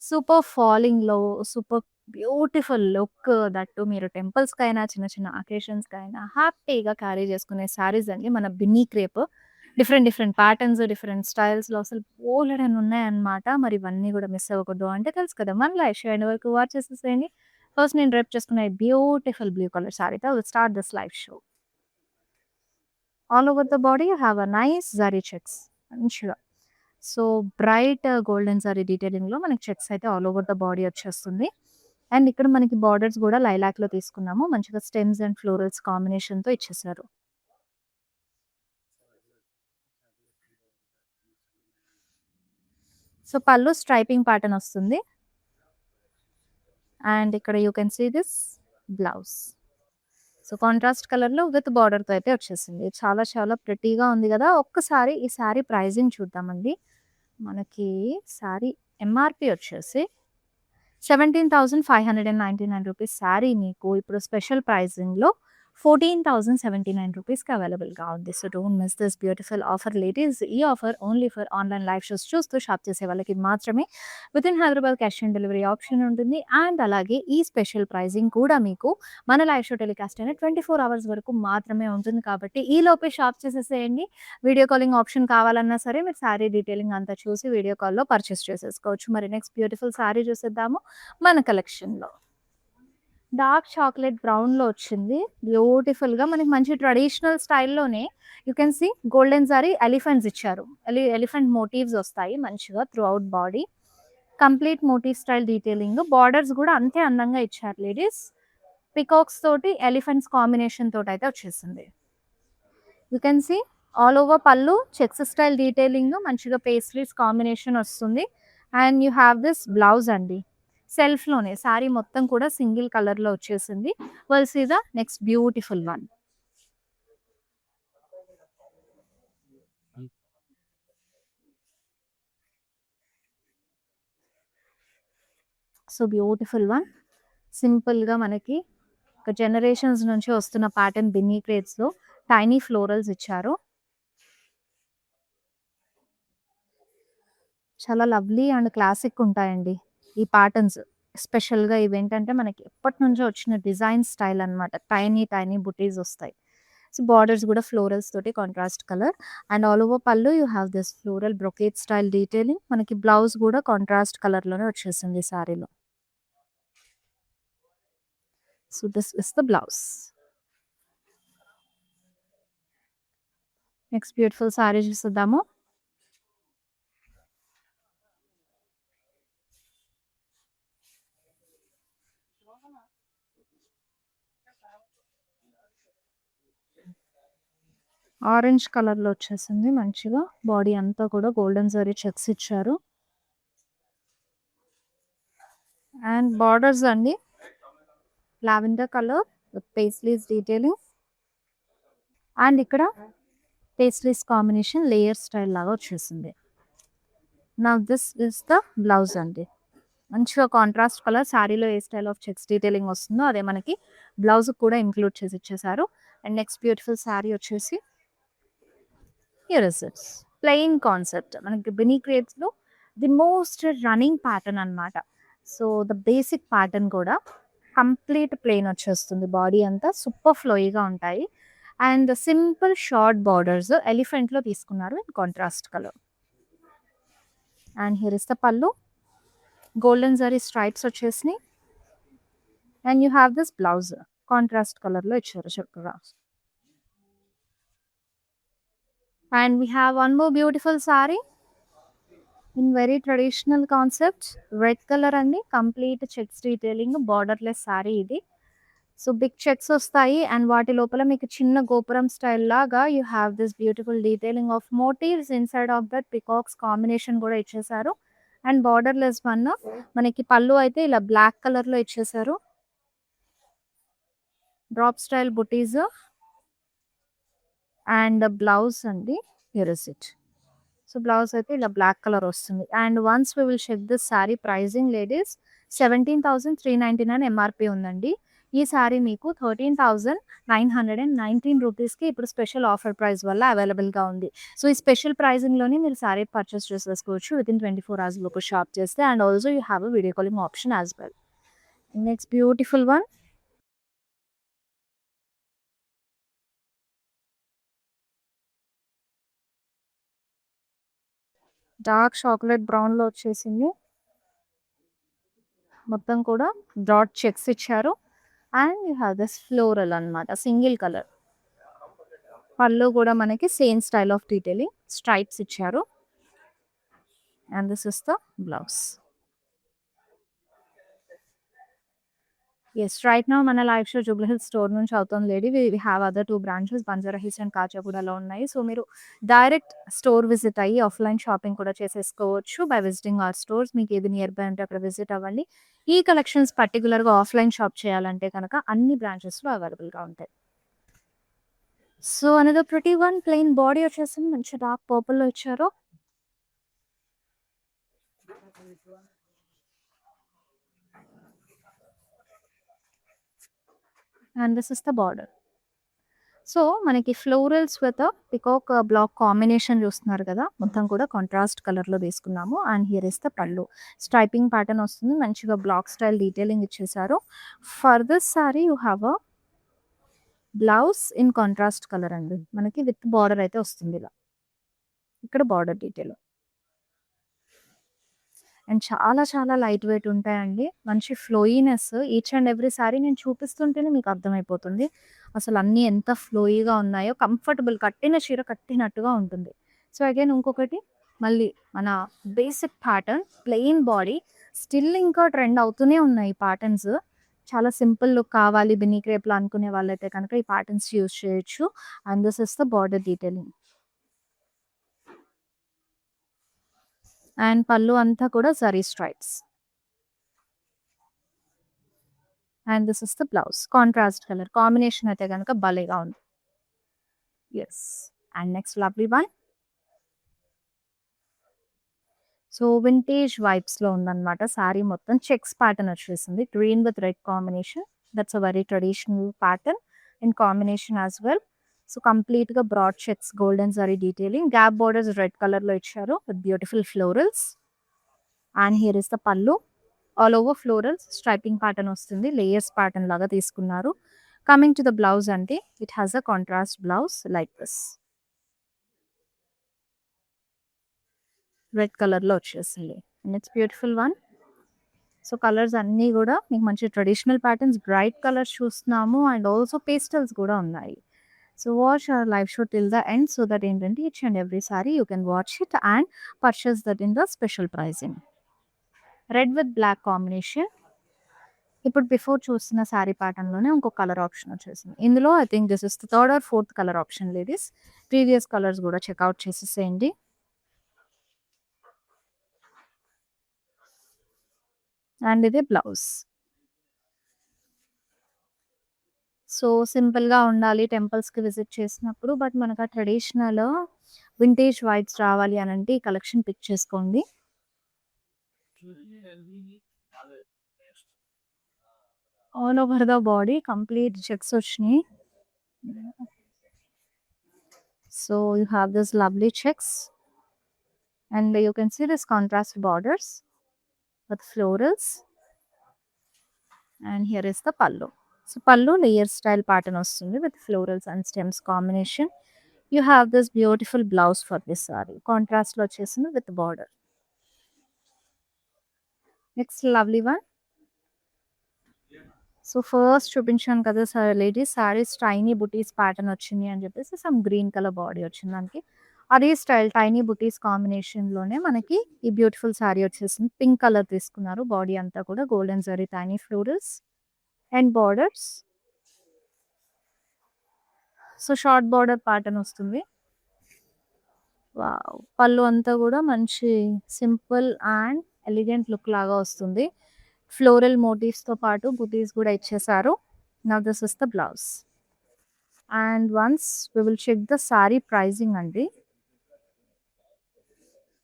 Super ఫాలింగ్‌లో super beautiful look that మీరు టెంపుల్స్‌కైనా, చిన్న చిన్న అకేషన్స్‌కైనా హ్యాపీగా క్యారీ చేసుకునే శారీస్ అండి మన Binny crepe. Different different patterns, different స్టైల్స్‌లో అసలు బోలెడన్ని ఉన్నాయన్నమాట. మరి ఇవన్నీ కూడా మిస్ అవ్వకూడదు అంటే తెలుసు కదా! మన లైఫ్ షో ఎండ్ వరకు వాచ్ చేసేసేయండి. ఫస్ట్ నేను డ్రేప్ చేసుకున్న ఈ బ్యూటిఫుల్ బ్లూ కలర్ శారీతో will start this live show. All over the body you have a nice zari checks మంచిగా. సో, బ్రైట్ గోల్డెన్ జరీ డీటెయిలింగ్‌లో మనకి చెక్స్ అయితే ఆల్ ఓవర్ ద బాడీ వచ్చేస్తుంది. అండ్ ఇక్కడ మనకి బార్డర్స్ గూడా లైలాక్‌లో తీసుకున్నాము. మంచిగా స్టెమ్స్ అండ్ ఫ్లోరల్స్ కాంబినేషన్‌తో ఇచ్చేసారు. సో, పళ్ళు స్ట్రైపింగ్ ప్యాటర్న్ వస్తుంది. అండ్ ఇక్కడ you can see this blouse. So, contrast కలర్‌లో విత్ బార్డర్‌తో అయితే వచ్చేసింది. చాలా చాలా ప్రిటీగా ఉంది గదా! ఒక్కసారి ఈ సారీ ప్రైజింగ్ చూద్దామండి. మనకి సారీ ఎంఆర్‌పి వచ్చేసి రూ. 17,599 శారీ మీకు ఇప్పుడు స్పెషల్ ప్రైజింగ్‌లో రూ. 14,079కి అవైలబుల్‌గా ఉంది. So, don't miss this beautiful offer ladies. ఈ offer only for online live shows చూస్తూ షాప్ చేసే వాళ్ళకి మాత్రమే. Within Hyderabad cash on delivery option ఉంటుంది. అండ్ అలాగే ఈ స్పెషల్ ప్రైజింగ్ కూడా మీకు మన లైవ్ షో టెలికాస్ట్ అయిన 24 అవర్స్ వరకు మాత్రమే ఉంటుంది కాబట్టి ఈలోపే షాప్ చేసేసేయండి. వీడియో కాలింగ్ ఆప్షన్ కావాలన్నా సరే మీరు శారీ డీటెయిలింగ్ అంతా చూసి వీడియో కాల్‌లో పర్చేస్ చేసేసుకోవచ్చు. మరి నెక్స్ట్ బ్యూటిఫుల్ శారీ చూసేద్దాము మన కలెక్షన్‌లో. డార్క్ చాక్లేట్ బ్రౌన్‌లో వచ్చింది. బ్యూటిఫుల్‌గా మనకి మంచి ట్రెడిషనల్ స్టైల్‌లోనే you can see golden zari elephants ఇచ్చారు. ఎలిఫెంట్ మోటివ్స్ వస్తాయి మంచిగా throughout body. Complete motif style detailing. Borders గూడా అంతే అందంగా ఇచ్చారు లేడీస్. పీకాక్స్ తోటి ఎలిఫెంట్స్ కాంబినేషన్ తోటయితే వచ్చేసింది. You can see all over pallu checks style detailing మంచిగా పేస్ట్రీస్ కాంబినేషన్ వస్తుంది. And you have this blouse అండి. సెల్ఫ్‌లోనే సారీ మొత్తం కూడా సింగిల్ కలర్‌లో వచ్చేసింది. Will see the next beautiful one. So, beautiful one. సింపుల్‌గా మనకి ఒక జనరేషన్స్ నుంచి వస్తున్న ప్యాటర్న్ బిన్నీ క్రేట్స్‌లో టైనీ ఫ్లోరల్స్ ఇచ్చారు. చాలా లవ్లీ అండ్ క్లాసిక్ ఉంటాయండి ఈ ప్యాటర్న్స్. ఎస్పెషల్‌గా ఇవేంటంటే మనకి ఎప్పటినుంచో వచ్చిన డిజైన్ స్టైల్ అన్నమాట. టైనీ టైనీ బుటీస్ వస్తాయి. సో, బార్డర్స్ గూడా ఫ్లోరల్స్ తోటి contrast colour. And all over pallu you have this floral brocade style detailing. మనకి బ్లౌజ్ గూడా కాంట్రాస్ట్ కలర్‌లోనే వచ్చేసింది సారీలో. So, this is the blouse. Next beautiful sari చూసేద్దాము. ఆరెంజ్ కలర్‌లో వచ్చేసింది మంచిగా. బాడీ అంతా కూడా గోల్డెన్ జరీ చెక్స్ ఇచ్చారు. అండ్ బార్డర్స్ అండి lavender colour with paisleys detailing. And ఇక్కడ పేస్లీస్ కాంబినేషన్ లేయర్ స్టైల్ లాగా వచ్చేసింది. Now this is the blouse అండి. మంచిగా కాంట్రాస్ట్ కలర్ శారీలో ఏ స్టైల్ ఆఫ్ చెక్స్ డీటెయిలింగ్ వస్తుందో అదే మనకి బ్లౌజ్‌కి కూడా ఇంక్లూడ్ చేసి ఇచ్చేసారు. అండ్ నెక్స్ట్ బ్యూటిఫుల్ శారీ వచ్చేసి here is it's. Plain concept. మనకి బినీ క్రేప్స్‌లో ది మోస్ట్ రన్నింగ్ ప్యాటర్న్ అన్నమాట. సో, ద బేసిక్ ప్యాటర్న్ కూడా కంప్లీట్ ప్లెయిన్ వచ్చేస్తుంది. బాడీ అంతా సూపర్ ఫ్లోయీగా ఉంటాయి. అండ్ సింపుల్ షార్ట్ బార్డర్స్ ఎలిఫెంట్‌లో తీసుకున్నారు in contrast colour. And here is the pallu. Golden zari stripes వచ్చేసినాయి. And you have this blouse contrast కలర్‌లో ఇచ్చారు చక్కగా. And we have one more beautiful sari in very traditional concept. Red colour అండి. Complete checks detailing borderless sari ఇది. So, big checks వస్తాయి. And వాటి లోపల మీకు చిన్న గోపురం స్టైల్ లాగా you have this beautiful detailing of motifs inside of that peacocks combination కూడా ఇచ్చేసారు. అండ్ బార్డర్‌లెస్ వన్ మనకి పళ్ళు అయితే ఇలా బ్లాక్ కలర్‌లో ఇచ్చేసారు. డ్రాప్ స్టైల్ బుటీస్ అండ్ బ్లౌజ్ అండి. Here is it. So, blouse అయితే ఇలా బ్లాక్ కలర్ వస్తుంది. And once we will check this sari pricing ladies 17,399 MRP ఉందండి. ఈ సారీ మీకు 13,919 రూపీస్‌కి ఇప్పుడు స్పెషల్ ఆఫర్ ప్రైస్ వల్ల అవైలబుల్‌గా ఉంది. సో, ఈ స్పెషల్ ప్రైజింగ్‌లోనే మీరు సారీ పర్చేస్ చేసేసుకోవచ్చు వితిన్ 24 అవర్స్ లోపు షాప్ చేస్తే. And also you have a video calling option as well. Next beautiful one. Dark chocolate బ్రౌన్‌లో వచ్చేసింది. మొత్తం కూడా డాట్ చెక్స్ ఇచ్చారు. And you have this floral అన్నమాట. Single colour. పళ్ళు కూడా మనకి same style of detailing stripes ఇచ్చారు. And this is the blouse. Yes. Right now మన live show Jubilee Hills store నుంచి అవుతుంది lady. We have other 2 branches Banjara Hills and కాచాగూడలో ఉన్నాయి. సో, మీరు డైరెక్ట్ స్టోర్ విజిట్ అయ్యి ఆఫ్‌లైన్ షాపింగ్ కూడా చేసేసుకోవచ్చు బై విజిటింగ్ అవర్ స్టోర్స్. మీకు ఏది నియర్ బై ఉంటే అక్కడ విజిట్ అవ్వండి. ఈ కలెక్షన్స్ పర్టిక్యులర్‌గా ఆఫ్‌లైన్ షాప్ చేయాలంటే గనక అన్ని బ్రాంచెస్‌లో అవైలబుల్‌గా ఉంటాయి. So, another pretty one plain body వచ్చేసింది. మంచి డార్క్ పర్పుల్‌లో ఇచ్చారు. And this is the border. So, మనకి florals with peacock black combination చూస్తున్నారు కదా! మొత్తం కూడా కాంట్రాస్ట్ కలర్‌లో తీసుకున్నాము. అండ్ హియర్ ఇస్ ద పల్లు. స్ట్రైపింగ్ ప్యాటర్న్ వస్తుంది. మంచిగా బ్లాక్ స్టైల్ డీటెయిలింగ్ ఇచ్చేసారు. For this sorry you have a blouse in contrast colour అండి. మనకి విత్ బార్డర్ అయితే వస్తుంది ఇలా. ఇక్కడ బార్డర్ డీటెయిల్. అండ్ చాలా చాలా లైట్ వెయిట్ ఉంటాయండి. మంచి ఫ్లోయీనెస్ ఈచ్ అండ్ ఎవ్రీ సారీ నేను చూపిస్తుంటేనే మీకు అర్థమైపోతుంది. అసలు అన్నీ ఎంత ఫ్లోయీగా ఉన్నాయో కంఫర్టబుల్ కట్టిన చీర కట్టినట్టుగా ఉంటుంది. సో, అగైన్ ఇంకొకటి మళ్ళీ మన basic pattern plain body still ఇంకా ట్రెండ్ అవుతూనే ఉన్నాయి ఈ ప్యాటర్న్స్. చాలా సింపుల్ లుక్ కావాలి బిన్నీ క్రేప్‌లో అనుకునే వాళ్ళైతే కనుక ఈ ప్యాటర్న్స్ యూజ్ చేయొచ్చు. And this is the border detailing. And pallu అంతా కూడా zari stripes. And this is the blouse. Contrast colour. Combination అయితే గనక భలేగా ఉంది. Yes. And next lovely one. So, vintage వైబ్స్‌లో ఉందన్నమాట. సారీ మొత్తం చెక్స్ ప్యాటర్న్ వచ్చేసింది. Green with red combination. That's a very traditional pattern in combination as well. So, కంప్లీట్‌గా broad checks golden zari detailing. Gap borders red కలర్‌లో ఇచ్చారు with beautiful florals. And here is the pallu. All over florals striping pattern వస్తుంది. Layers pattern లాగా తీసుకున్నారు. Coming to the blouse అంటే it has a contrast blouse like this. Red కలర్‌లో వచ్చేసింది. And it's beautiful one. So, colours అన్నీ గూడా మీకు మంచి ట్రెడిషనల్ ప్యాటర్న్స్ బ్రైట్ కలర్స్ చూస్తున్నాము. అండ్ ఆల్సో పేస్టల్స్ గూడా ఉన్నాయి. So, watch our live show till the end so that ఏంటంటే each and every sari you can watch it and purchase that in the special pricing. Red with black combination. ఇప్పుడు before చూస్తున్న సారీ ప్యాటర్న్‌లోనే ఇంకో colour option వచ్చేసింది. ఇందులో I think this is the third or fourth colour option ladies. Previous colours గూడా check out చేసేసేయండి. And ఇది blouse. So, సింపుల్‌గా ఉండాలి టెంపుల్స్‌కి విజిట్ చేసినప్పుడు. బట్ మనకు ఆ ట్రెడిషనల్ వింటేజ్ వైబ్స్ రావాలి అనంటే ఈ కలెక్షన్ పిక్ చేసుకోండి. All over the body complete checks వచ్చినియి. So, you have this lovely checks and you can see this contrast borders with florals. And here is the pallu. So, pallu layer style pattern వస్తుంది with florals and stems combination. You have this beautiful blouse for this sari. కాంట్రాస్ట్‌లో వచ్చేసింది with border. Next lovely one. So, first చూపించాను కదా! Ladies saris tiny butis pattern వచ్చింది అని చెప్పేసి some green colour body వచ్చింది దానికి. అదే స్టైల్ టైనీ బుటీస్ కాంబినేషన్‌లోనే మనకి ఈ బ్యూటిఫుల్ సారీ వచ్చేసింది. పింక్ కలర్ తీసుకున్నారు. బాడీ అంతా కూడా golden zari tiny florals and borders. So, short border pattern వస్తుంది. వావ్! పళ్ళు అంతా గూడా మంచి సింపుల్ అండ్ ఎలిగెంట్ లుక్ లాగా వస్తుంది. ఫ్లోరల్ మోటివ్స్‌తో పాటు బుటీస్ గూడా ఇచ్చేసారు. Now this is the blouse. And once we will check the sari pricing అండి.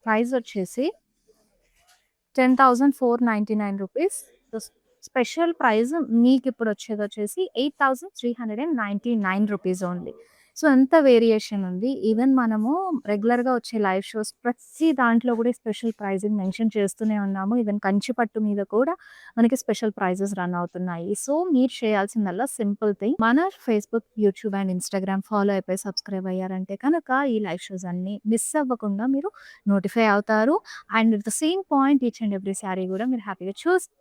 ప్రైస్ వచ్చేసి 10,499 రూపీస్. స్పెషల్ ప్రైస్ మీకిప్పుడొచ్చేదొచ్చేసి 8,399 రూపీస్ ఓన్లీ. సో, ఎంత వేరియేషన్ ఉంది. ఈవెన్ మనము రెగ్యులర్‌గా వచ్చే లైవ్ షోస్ ప్రతి దాంట్లో గూడా స్పెషల్ ప్రైజింగ్ మెన్షన్ చేస్తూనే ఉన్నాము. ఈవెన్ కంచి పట్టు మీద కూడా మనకి స్పెషల్ ప్రైజెస్ రన్ అవుతున్నాయి. సో, మీరు చేయాల్సిందల్లా సింపుల్ థింగ్. మన Facebook, YouTube and Instagram follow అయిపోయి సబ్స్క్రైబ్ అయ్యారంటే కనుక ఈ లైవ్ షోస్ అన్నీ మిస్ అవ్వకుండా మీరు నోటిఫై అవుతారు. And at the same point each and every sari గూడా మీరు హ్యాపీగా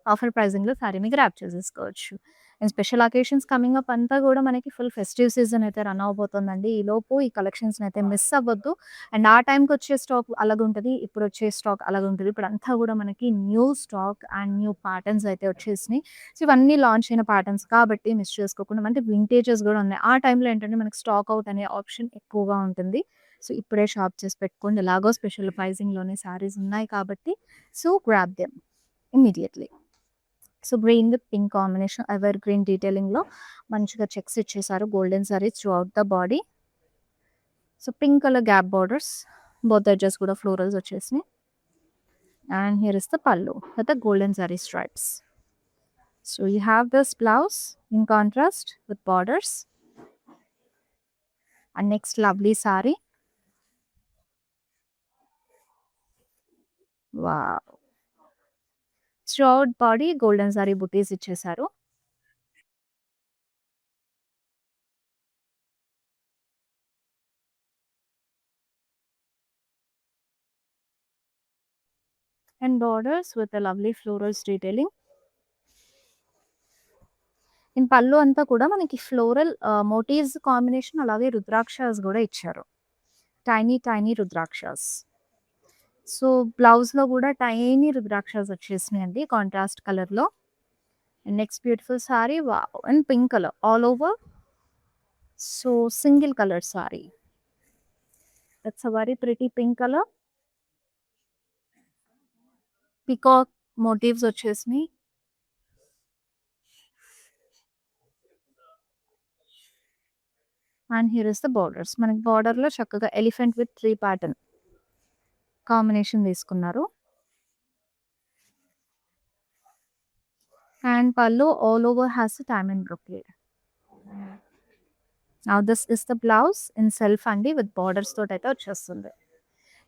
ఆఫర్ ప్రైజింగ్‌లో శారీని గ్రాబ్ చేసేసుకోవచ్చు. And special occasions coming up అంతా గూడా మనకి ఫుల్ ఫెస్టివ్ సీజన్ అయితే రన్ అవ్వబోతోందండి. ఈలోపు ఈ కలెక్షన్స్‌నైతే మిస్ అవ్వద్దు. అండ్ ఆ టైంకొచ్చే స్టాక్ అలాగుంటది. ఇప్పుడొచ్చే స్టాక్ అలాగుంటది. ఇప్పుడంతా గూడా మనకి new stock and new patterns అయితే వచ్చేసినాయి. సో, ఇవన్నీ లాంచ్ అయిన ప్యాటర్న్స్ కాబట్టి మిస్ చేసుకోకుండా అంటే వింటేజెస్ గూడా ఉన్నాయి. ఆ టైంలో ఏంటంటే మనకి స్టాక్ ఔట్ అనే ఆప్షన్ ఎక్కువగా ఉంటుంది. సో, ఇప్పుడే షాప్ చేసి పెట్టుకోండి. ఎలాగో స్పెషల్ ప్రైజింగ్‌లోనే శారీస్ ఉన్నాయి కాబట్టి so, grab them immediately. So, green with pink combination evergreen డీటెయిలింగ్‌లో మంచిగా చెక్స్ ఇచ్చేసారు. Golden zaris throughout the body. So, pink colour gap borders. Both edges కూడా ఫ్లోరల్స్ వచ్చేసినాయి. And here is the pallu with the golden zari stripes. So, you have this blouse in contrast with borders. And next lovely sari. Wow! Throughout body golden zari butis ఇచ్చేసారు. And borders with a lovely florals detailing. In పళ్ళు అంతా కూడా మనకి floral motifs combination అలాగే రుద్రాక్షస్ గూడా ఇచ్చారు. Tiny, tiny రుద్రాక్షస్. So, బ్లౌజ్‌లో గూడా టైనీ రుద్రాక్షస్ వచ్చేసినాయండి కాంట్రాస్ట్ కలర్‌లో. And next beautiful sari wow! And pink colour all over. So, single colour sari. It's a very pretty pink colour. Peacock motifs వచ్చేసినాయి. And here is the borders. మనకి బోర్డర్‌లో చక్కగా elephant with tree pattern combination తీసుకున్నారు. And pallu all over has a diamond brocade. Now this is the blouse in self అండి with borders తోటైతే వచ్చేస్తుంది.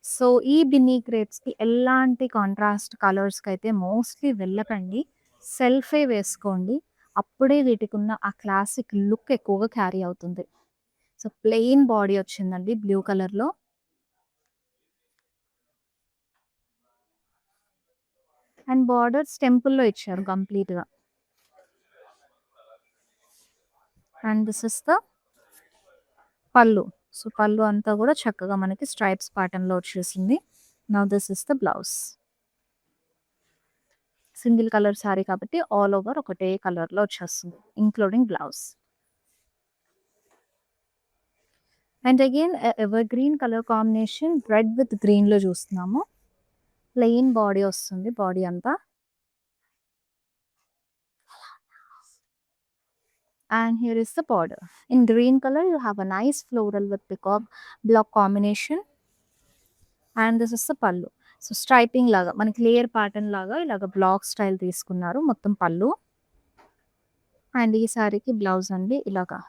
సో, ఈ బిన్నీ క్రేప్స్‌కి ఎలాంటి కాంట్రాస్ట్ కలర్స్‌కైతే మోస్ట్‌లీ వెళ్ళకండి. సెల్ఫే వేసుకోండి. అప్పుడే వీటికున్న ఆ క్లాసిక్ లుక్ ఎక్కువగా క్యారీ అవుతుంది. సో, ప్లెయిన్ బాడీ వచ్చిందండి బ్లూ కలర్‌లో. అండ్ బోర్డర్స్ టెంపుల్‌లో ఇచ్చారు కంప్లీట్‌గా. And this is the pallu. So, పల్లు అంతా కూడా చక్కగా మనకి స్ట్రైప్స్ ప్యాటర్న్‌లో వచ్చేసింది. Now this is the blouse. Single colour sorry కాబట్టి ఆల్ ఓవర్ ఒకటే కలర్‌లో వచ్చేస్తుంది. Including blouse. And again evergreen colour combination red with గ్రీన్‌లో చూస్తున్నాము. ప్లెయిన్ బాడీ వస్తుంది బాడీ అంతా. And here is the border. In green color, you have a nice floral with peacock block combination. And this is the pallu. So, striping లాగా మనకి layer pattern లాగా ఇలాగ black style తీసుకున్నారు మొత్తం పళ్ళు. And ఈ సారీకి బ్లౌజ్ అండి ఇలాగా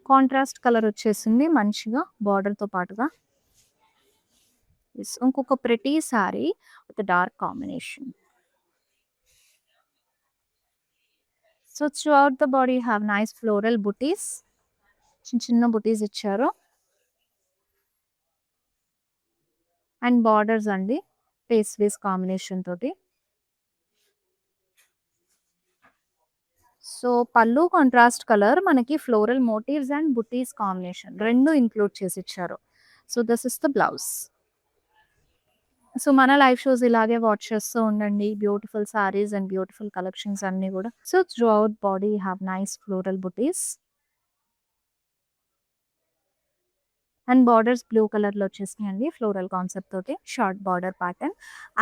కాంట్రాస్ట్ కలర్ వచ్చేసింది మంచిగా బార్డర్‌తో పాటుగా. ఇంకొక pretty sorry with dark combination. So, throughout the body you have nice floral బుటీస్. చిన్న చిన్న బుటీస్ ఇచ్చారు. అండ్ బార్డర్స్ అండి పేస్ట్రీస్ కాంబినేషన్ తోటి. సో, పళ్ళు కాంట్రాస్ట్ కలర్ మనకి floral motifs and buttis combination 2 include చేసి ఇచ్చారు. So, this is the blouse. So, మన లైవ్ షోస్ ఇలాగే వాచ్ చేస్తూ ఉండండి. Beautiful saris and beautiful collections అన్నీ గూడా. So, throughout body you have nice floral buttis. And borders blue కలర్‌లో వచ్చేసినాయండి. ఫ్లోరల్ కాన్సెప్ట్ తోటి short border pattern.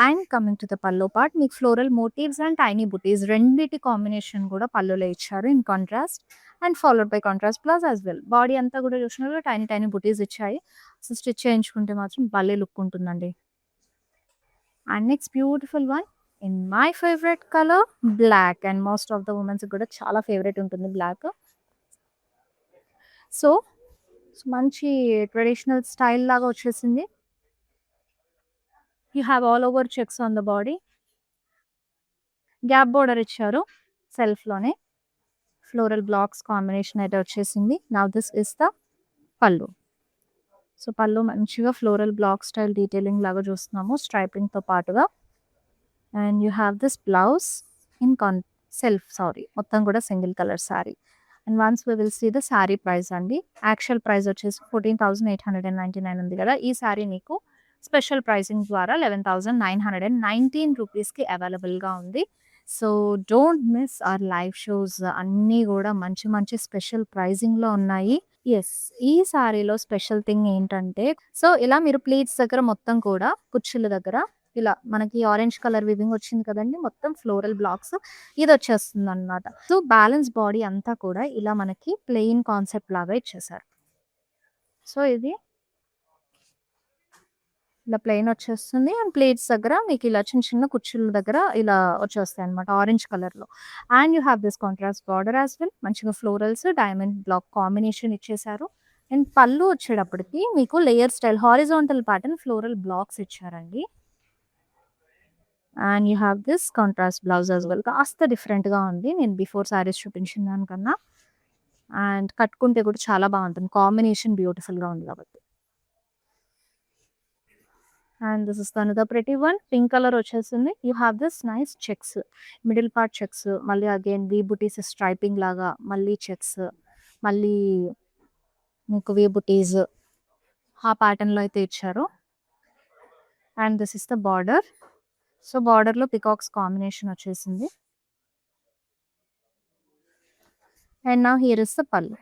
And coming to the పల్లో పార్ట్ మీకు ఫ్లోరల్ మోటివ్స్ అండ్ టైనీ బుటీస్ రెండిటి కాంబినేషన్ కూడా పల్లులో ఇచ్చారు in contrast. And followed by contrast plus as well. Body అంతా కూడా చూసినట్టు టైనీ టైనీ బుటీస్ ఇచ్చాయి. సో, స్టిచ్ చేయించుకుంటే మాత్రం భలే లుక్ ఉంటుందండి. And next beautiful one in my favourite colour black, and most of the women's కూడా చాలా ఫేవరెట్ ఉంటుంది బ్లాక్. సో మంచి ట్రెడిషనల్ స్టైల్ లాగా వచ్చేసింది. You have all over checks on the body. Gap border ఇచ్చారు సెల్ఫ్లోనే. ఫ్లోరల్ బ్లాక్స్ కాంబినేషన్ అయితే వచ్చేసింది. Now this is the pallu. So pallu మంచిగా ఫ్లోరల్ బ్లాక్ స్టైల్ డీటెయిలింగ్ లాగా చూస్తున్నాము స్ట్రైపింగ్తో పాటుగా. And you have this blouse in మొత్తం కూడా single colour sari. And once we will see the sari price అండి. యాక్చువల్ ప్రైస్ వచ్చేసి 14,899 ఉంది కదా. ఈ శారీ నీకు స్పెషల్ ప్రైసింగ్ ద్వారా 11,919 రూపీస్కి అవైలబుల్గా ఉంది. So don't miss our live shows. అన్నీ కూడా మంచి మంచి స్పెషల్ ప్రైజింగ్లో ఉన్నాయి. యెస్, ఈ సారీలో స్పెషల్ థింగ్ ఏంటంటే, సో ఇలా మీరు ప్లీట్స్ దగ్గర మొత్తం కూడా కుచ్చుల దగ్గర ఇలా మనకి ఆరెంజ్ కలర్ వివింగ్ వచ్చింది కదండి, మొత్తం ఫ్లోరల్ బ్లాక్స్ ఇది వచ్చేస్తుంది అనమాట. సో బ్యాలెన్స్ బాడీ అంతా కూడా ఇలా మనకి ప్లెయిన్ కాన్సెప్ట్ లాగా ఇచ్చేసారు. సో ఇది ఇలా ప్లెయిన్ వచ్చేస్తుంది. అండ్ ప్లేట్స్ దగ్గర మీకు ఇలా చిన్న చిన్న కుర్చీల దగ్గర ఇలా వచ్చేస్తాయి అనమాట ఆరెంజ్ కలర్లో. And you have this contrast border as well. మంచిగా ఫ్లోరల్స్ డైమండ్ బ్లాక్ కాంబినేషన్ ఇచ్చేసారు. అండ్ పళ్ళు వచ్చేటప్పటికి మీకు layer style horizontal pattern floral blocks ఇచ్చారండి. And you have this contrast blouse as well. కాస్త డిఫరెంట్గా ఉంది నేను బిఫోర్ శారీస్ చూపించిన దానికన్నా. అండ్ కట్టుకుంటే కూడా చాలా బాగుంటుంది, కాంబినేషన్ బ్యూటిఫుల్గా ఉంది కాబట్టి. And this is another pretty one. Pink color వచ్చేసింది. You have this nice checks, middle part checks, మళ్ళీ అగైన్ వీ బుటీస్ స్ట్రైపింగ్ లాగా, మళ్ళీ చెక్స్, మళ్ళీ మీకు వీ బుటీస్ ఆ ప్యాటర్న్లో అయితే ఇచ్చారు. And this is the border. So బార్డర్లో పికాక్స్ కాంబినేషన్ వచ్చేసింది. And now here is the pallu.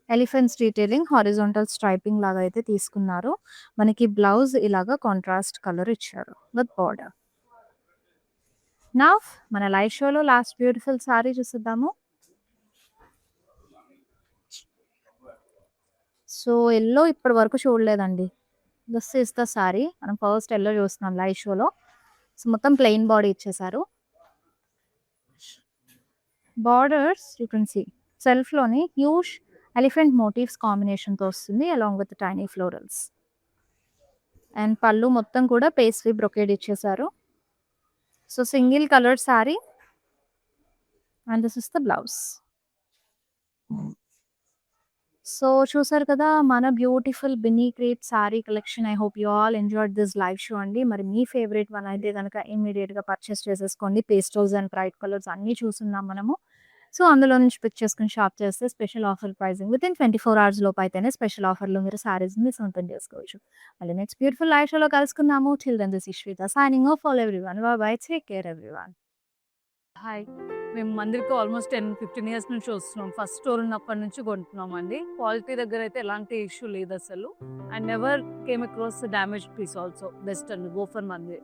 Elephants detailing horizontal striping లాగా అయితే తీసుకున్నారు. మనకి బ్లౌజ్ ఇలాగా కాంట్రాస్ట్ కలర్ ఇచ్చారు విత్ బార్డర్. నౌ మన లైవ్ షోలో లాస్ట్ బ్యూటిఫుల్ సారీ చూసిద్దాము. సో ఎల్లో ఇప్పటి వరకు చూడలేదండి. This is the sari. మనం ఫస్ట్ ఎల్లో చూస్తున్నాం లైవ్ షోలో. సో మొత్తం ప్లెయిన్ బాడీ ఇచ్చేసారు. బార్డర్స్ యూ కెన్ సీ సెల్ఫ్లోని హ్యూజ్ ఎలిఫెంట్ మోటివ్స్ కాంబినేషన్తో వస్తుంది along with tiny florals. And పళ్ళు మొత్తం కూడా పేస్ట్రీ బ్రొకేడ్ ఇచ్చేసారు. So single colour sari. And this is the blouse. So చూసారు కదా మన beautiful Binny crepe sari collection. I hope you all enjoyed this live show అండి. మరి మీ ఫేవరెట్ వన్ అయితే కనుక ఇమ్మీడియట్గా పర్చేస్ చేసేసుకోండి. పేస్టల్స్ అండ్ బ్రైట్ కలర్స్ అన్నీ చూస్తున్నాం మనము. సో అందులో నుంచి పిక్ చేసుకుని షాప్ చేస్తే special offer pricing within 24 hours లోపు అయితేనే స్పెషల్ ఆఫర్లో మీరు శారీస్ని సొంతం చేసుకోవచ్చు. మళ్ళీ నెక్స్ట్ బ్యూటిఫుల్ లైవ్ షోలో కలుసుకుందాము. Till then this is Shweta signing off. All everyone bye, take care everyone. Hi. మేము మందిరికి ఆల్మోస్ట్ 10-15 ఇయర్స్ నుంచి వస్తున్నాం. ఫస్ట్ స్టోర్ ఉన్నప్పటి నుంచి కొంటున్నాం అండి. క్వాలిటీ దగ్గర అయితే ఎలాంటి ఇష్యూ లేదు అసలు. And never came across damage piece also. Best అండి, గో ఫర్ మంది.